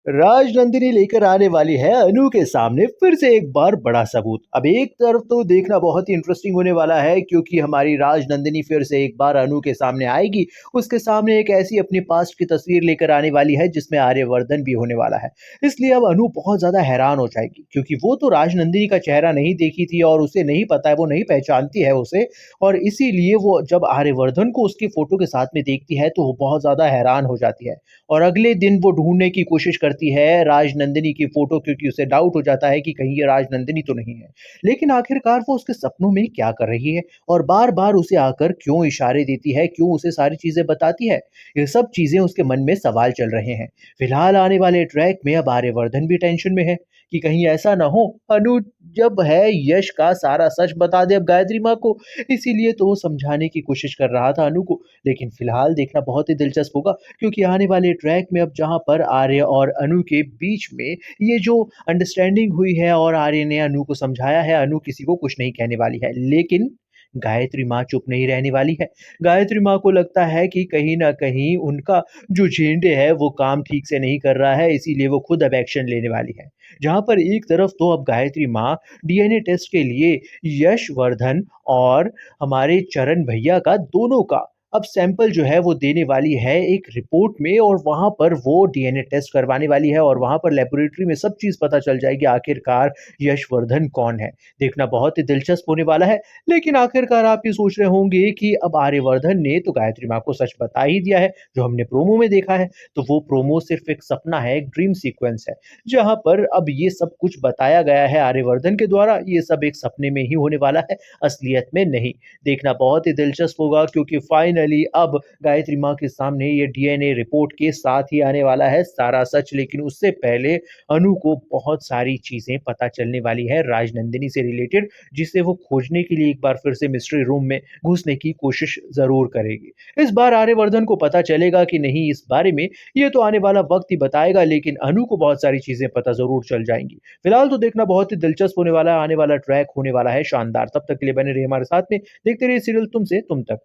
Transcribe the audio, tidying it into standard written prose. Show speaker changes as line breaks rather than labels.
राजनंदिनी लेकर आने वाली है अनु के सामने फिर से एक बार बड़ा सबूत। अब एक तरफ तो देखना बहुत ही इंटरेस्टिंग होने वाला है क्योंकि हमारी राजनंदिनी फिर से एक बार अनु के सामने आएगी। उसके सामने एक ऐसी अपनी पास्ट की तस्वीर लेकर आने वाली है जिसमें आर्यवर्धन भी होने वाला है। इसलिए अब अनु बहुत ज्यादा हैरान हो जाएगी क्योंकि वो तो राजनंदिनी का चेहरा नहीं देखी थी और उसे नहीं पता है, वो नहीं पहचानती है उसे। और इसीलिए वो जब आर्यवर्धन को उसकी फोटो के साथ में देखती है तो वो बहुत ज्यादा हैरान हो जाती है। और अगले दिन वो ढूँढने की कोशिश करती है राजनंदिनी की फ़ोटो क्योंकि उसे डाउट हो जाता है कि कहीं ये राजनंदिनी तो नहीं है। लेकिन आखिरकार वो उसके सपनों में क्या कर रही है और बार-बार उसे आकर क्यों इशारे देती है, क्यों उसे सारी चीज़ें बताती है? ये सब चीज़ें उसके मन में सवाल चल रहे हैं। फिलहाल आने वाले ट्रैक में अब आर्यवर्धन भी टेंशन में है कि कहीं ऐसा ना हो अनु जब है यश का सारा सच बता दे अब गायत्री माँ को। इसीलिए तो वो समझाने की कोशिश कर रहा था अनु को। लेकिन फिलहाल देखना बहुत ही दिलचस्प होगा क्योंकि आने वाले ट्रैक में अब जहाँ पर आर्य और अनु के बीच में ये जो अंडरस्टैंडिंग हुई है और आर्य ने अनु को समझाया है, अनु किसी को कुछ नहीं कहने वाली है। लेकिन गायत्री माँ चुप नहीं रहने वाली है। गायत्री माँ को लगता है कि कहीं न कहीं उनका जो झेंडे है वो काम ठीक से नहीं कर रहा है, इसीलिए वो खुद अब एक्शन लेने वाली है। जहाँ पर एक तरफ तो अब गायत्री माँ डीएनए टेस्ट के लिए यशवर्धन और हमारे चरण भैया का दोनों का अब सैंपल जो है वो देने वाली है एक रिपोर्ट में और वहाँ पर वो डीएनए टेस्ट करवाने वाली है और वहाँ पर लेबोरेटरी में सब चीज़ पता चल जाएगी आखिरकार यशवर्धन कौन है। देखना बहुत ही दिलचस्प होने वाला है। लेकिन आखिरकार आप ये सोच रहे होंगे कि अब आर्यवर्धन ने तो गायत्री माँ को सच बता ही दिया है, जो हमने प्रोमो में देखा है, तो वो प्रोमो सिर्फ एक सपना है, एक ड्रीम सीक्वेंस है, जहाँ पर अब ये सब कुछ बताया गया है आर्यवर्धन के द्वारा, ये सब एक सपने में ही होने वाला है, असलियत में नहीं। देखना बहुत ही दिलचस्प होगा क्योंकि फाइनली अब गायत्री माँ के सामने ये डीएनए रिपोर्ट के साथ ही आने वाला है सारा सच। लेकिन उससे पहले अनु को बहुत सारी चीजें पता चलने वाली है राजनंदिनी से रिलेटेड, जिसे वो खोजने के लिए एक बार फिर से मिस्ट्री रूम में घुसने की कोशिश जरूर करेगी। इस बार आर्यवर्धन को पता चलेगा कि नहीं इस बारे में, ये तो आने वाला वक्त ही बताएगा, लेकिन अनु को बहुत सारी चीजें पता जरूर चल जाएंगी। फिलहाल तो देखना बहुत ही दिलचस्प होने वाला है, आने वाला ट्रैक होने वाला है शानदार। तब तक के लिए बने रहिए हमारे साथ में, देखते रहिए सीरियल तुमसे तुम तक।